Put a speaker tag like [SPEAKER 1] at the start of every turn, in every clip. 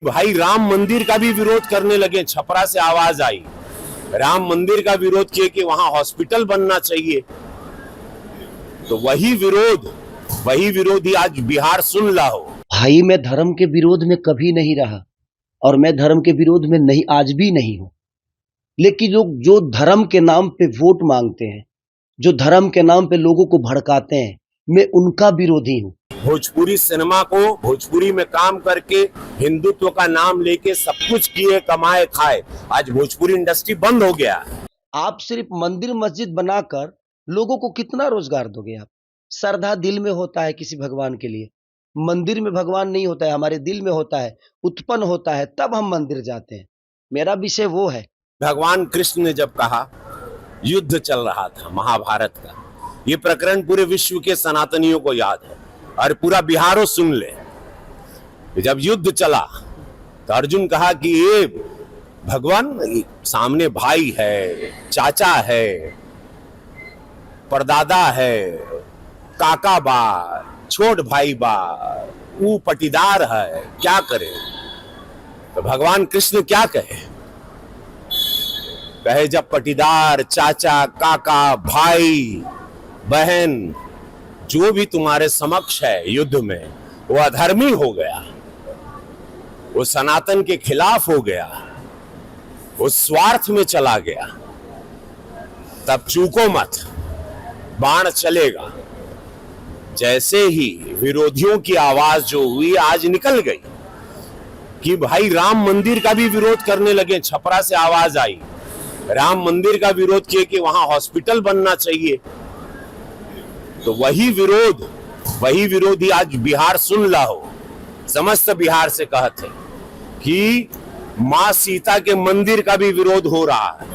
[SPEAKER 1] भाई राम मंदिर का भी विरोध करने लगे। छपरा से आवाज आई, राम मंदिर का विरोध किए कि वहां हॉस्पिटल बनना चाहिए। तो वही विरोधी आज बिहार सुन ला हो।
[SPEAKER 2] भाई मैं धर्म के विरोध में कभी नहीं रहा और मैं धर्म के विरोध में नहीं, आज भी नहीं हूं। लेकिन लोग जो धर्म के नाम पे वोट मांगते हैं, जो धर्म के नाम पे लोगों को भड़काते हैं, मैं उनका विरोधी हूं।
[SPEAKER 1] भोजपुरी सिनेमा को भोजपुरी में काम करके हिंदुत्व का नाम लेके सब कुछ किए, कमाए, खाए, आज भोजपुरी इंडस्ट्री बंद हो गया।
[SPEAKER 2] आप सिर्फ मंदिर मस्जिद बनाकर लोगों को कितना रोजगार दोगे आप? श्रद्धा दिल में होता है किसी भगवान के लिए, मंदिर में भगवान नहीं होता है, हमारे दिल में होता है, उत्पन्न होता है, तब हम मंदिर जाते हैं। मेरा विषय वो है।
[SPEAKER 1] भगवान कृष्ण ने जब कहा, युद्ध चल रहा था महाभारत का, ये प्रकरण पूरे विश्व के सनातनियों को याद है और पूरा बिहारो सुन ले। जब युद्ध चला तो अर्जुन कहा कि ये भगवान सामने भाई है, चाचा है, परदादा है, काका बा, छोट भाई बा, वो पटीदार है, क्या करे? तो भगवान कृष्ण क्या कहे? कहे जब पटीदार, चाचा, काका, भाई, बहन जो भी तुम्हारे समक्ष है युद्ध में, वो अधर्मी हो गया, वो सनातन के खिलाफ हो गया, वो स्वार्थ में चला गया, तब चूको मत, बाण चलेगा। जैसे ही विरोधियों की आवाज जो हुई आज निकल गई कि भाई राम मंदिर का भी विरोध करने लगे। छपरा से आवाज आई, राम मंदिर का विरोध किए कि वहां हॉस्पिटल बनना चाहिए। तो वही विरोधी आज बिहार सुन ला हो। समस्त बिहार से कहते कि मां सीता के मंदिर का भी विरोध हो रहा है।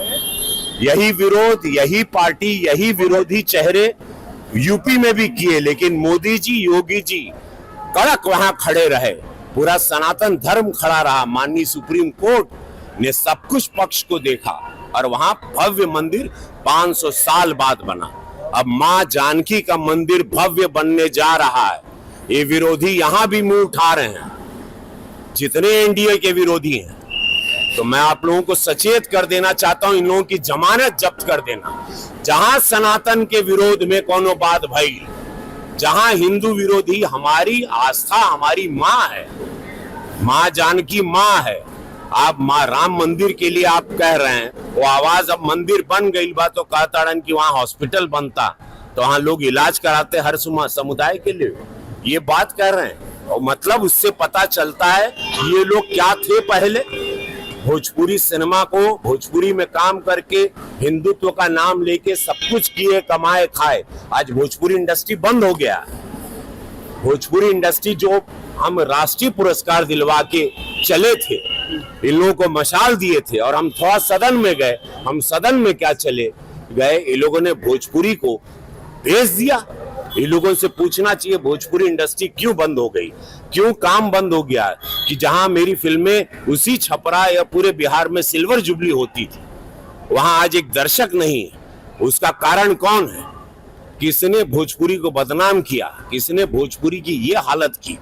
[SPEAKER 1] यही विरोध, यही पार्टी, यही विरोधी चेहरे यूपी में भी किए, लेकिन मोदी जी, योगी जी कड़क वहां खड़े रहे, पूरा सनातन धर्म खड़ा रहा। माननीय सुप्रीम कोर्ट ने सब कुछ पक्ष को देखा और वहां भव्य मंदिर 500 साल बाद बना। अब मां जानकी का मंदिर भव्य बनने जा रहा है। ये विरोधी यहां भी मुंह उठा रहे हैं, जितने एनडीए के विरोधी हैं। तो मैं आप लोगों को सचेत कर देना चाहता हूं, इन लोगों की जमानत जब्त कर देना। जहां सनातन के विरोध में कोनो बात भई, जहां हिंदू विरोधी, हमारी आस्था हमारी मां है, मां जानकी मां है। आप मां राम मंदिर के लिए आप कह रहे हैं, वो आवाज अब मंदिर बन गई बा तो कहता कि वहां हॉस्पिटल बनता तो वहां लोग इलाज कराते हर समुदाय के लिए, ये बात कर रहे हैं। और मतलब उससे पता चलता है ये लोग क्या थे पहले। भोजपुरी सिनेमा को भोजपुरी में काम करके हिंदुत्व का नाम लेके सब कुछ किए, कमाए, खाए, आज भोजपुरी इंडस्ट्री बंद हो गया। भोजपुरी इंडस्ट्री जो हम राष्ट्रीय पुरस्कार दिलवा के चले थे, इन लोगों को मशाल दिए थे और हम थोड़ा सदन में गए। हम सदन में क्या चले गए, इन लोगों ने भोजपुरी को भेज दिया। इन लोगों से पूछना चाहिए भोजपुरी इंडस्ट्री क्यों बंद हो गई, क्यों काम बंद हो गया? कि जहां मेरी फिल्में उसी छपरा या पूरे बिहार में सिल्वर जुबली होती थी, वहां आज एक दर्शक नहीं है। उसका कारण कौन है? किसने भोजपुरी को बदनाम किया, किसने भोजपुरी की ये हालत की,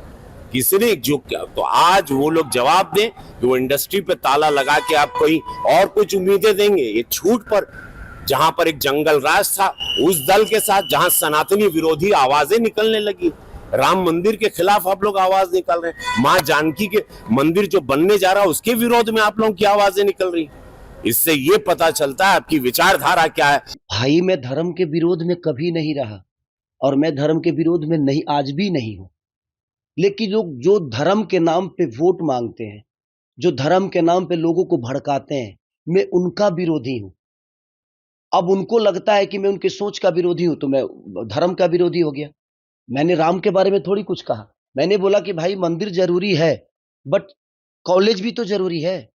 [SPEAKER 1] किसने जो किया? तो आज वो लोग जवाब दें कि वो इंडस्ट्री पे ताला लगा के आप कोई और कुछ उम्मीदें देंगे। ये छूट पर जहां पर एक जंगल राज था, उस दल के साथ जहां सनातनी विरोधी आवाजें निकलने लगी, राम मंदिर के खिलाफ आप लोग आवाज निकल रहे हैं, मां जानकी के मंदिर जो बनने जा रहा है उसके विरोध में आप लोगों की आवाजें निकल रही। इससे ये पता चलता है आपकी विचारधारा क्या है।
[SPEAKER 2] भाई मैं धर्म के विरोध में कभी नहीं रहा और मैं धर्म के विरोध में नहीं, आज भी नहीं हूं। लेकिन लोग जो धर्म के नाम पे वोट मांगते हैं, जो धर्म के नाम पे लोगों को भड़काते हैं, मैं उनका विरोधी हूं। अब उनको लगता है कि मैं उनकी सोच का विरोधी हूं तो मैं धर्म का विरोधी हो गया। मैंने राम के बारे में थोड़ी कुछ कहा। मैंने बोला कि भाई मंदिर जरूरी है, बट कॉलेज भी तो जरूरी है,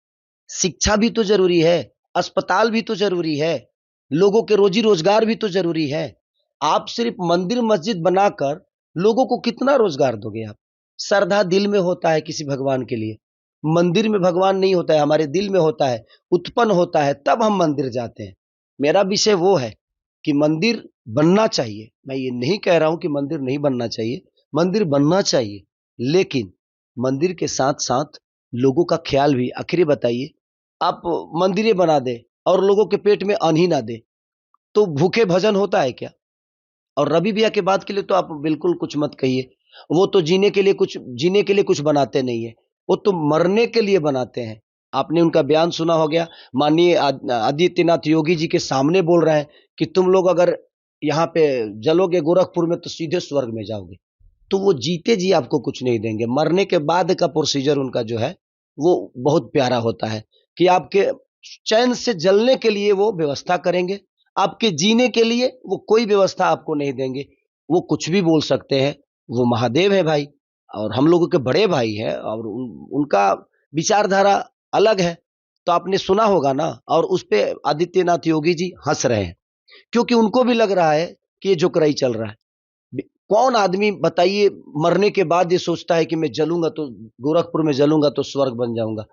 [SPEAKER 2] शिक्षा भी तो जरूरी है, अस्पताल भी तो जरूरी है, लोगों के रोजी रोजगार भी तो जरूरी है। आप सिर्फ मंदिर मस्जिद बनाकर लोगों को कितना रोजगार दोगे आप? श्रद्धा दिल में होता है किसी भगवान के लिए, मंदिर में भगवान नहीं होता है, हमारे दिल में होता है, उत्पन्न होता है, तब हम मंदिर जाते हैं। मेरा विषय वो है कि मंदिर बनना चाहिए। मैं ये नहीं कह रहा हूं कि मंदिर नहीं बनना चाहिए, मंदिर बनना चाहिए, लेकिन मंदिर के साथ साथ लोगों का ख्याल भी। आखिर बताइए, आप मंदिरें बना दे और लोगों के पेट में अन्न ही ना दे तो भूखे भजन होता है क्या? और रवि भैया के बात के लिए तो आप बिल्कुल कुछ मत कहिए। वो तो जीने के लिए कुछ बनाते नहीं है, वो तो मरने के लिए बनाते हैं। आपने उनका बयान सुना हो गया, माननीय आदित्यनाथ योगी जी के सामने बोल रहे हैं कि तुम लोग अगर यहाँ पे जलोगे गोरखपुर में तो सीधे स्वर्ग में जाओगे। तो वो जीते जी आपको कुछ नहीं देंगे। मरने के बाद का प्रोसीजर उनका जो है वो बहुत प्यारा होता है कि आपके चैन से जलने के लिए वो व्यवस्था करेंगे, आपके जीने के लिए वो कोई व्यवस्था आपको नहीं देंगे। वो कुछ भी बोल सकते हैं, वो महादेव है भाई और हम लोगों के बड़े भाई है और उनका विचारधारा अलग है। तो आपने सुना होगा ना, और उस पे आदित्यनाथ योगी जी हंस रहे हैं क्योंकि उनको भी लग रहा है कि ये जोकराई चल रहा है। कौन आदमी बताइए मरने के बाद ये सोचता है कि मैं जलूंगा तो गोरखपुर में जलूंगा तो स्वर्ग बन जाऊंगा?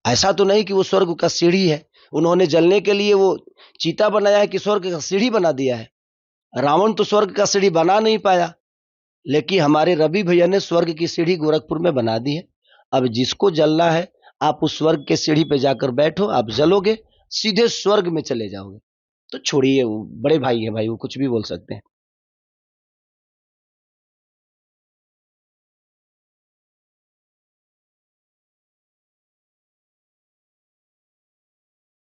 [SPEAKER 2] ऐसा तो नहीं कि वो स्वर्ग का सीढ़ी है। उन्होंने जलने के लिए वो चीता बनाया है कि स्वर्ग का सीढ़ी बना दिया है? रावण तो स्वर्ग का सीढ़ी बना नहीं पाया, लेकिन हमारे रवि भैया ने स्वर्ग की सीढ़ी गोरखपुर में बना दी है। अब जिसको जलना है आप उस स्वर्ग के सीढ़ी पे जाकर बैठो, आप जलोगे सीधे स्वर्ग में चले जाओगे। तो छोड़िए, वो बड़े भाई है भाई, वो कुछ भी बोल सकते हैं।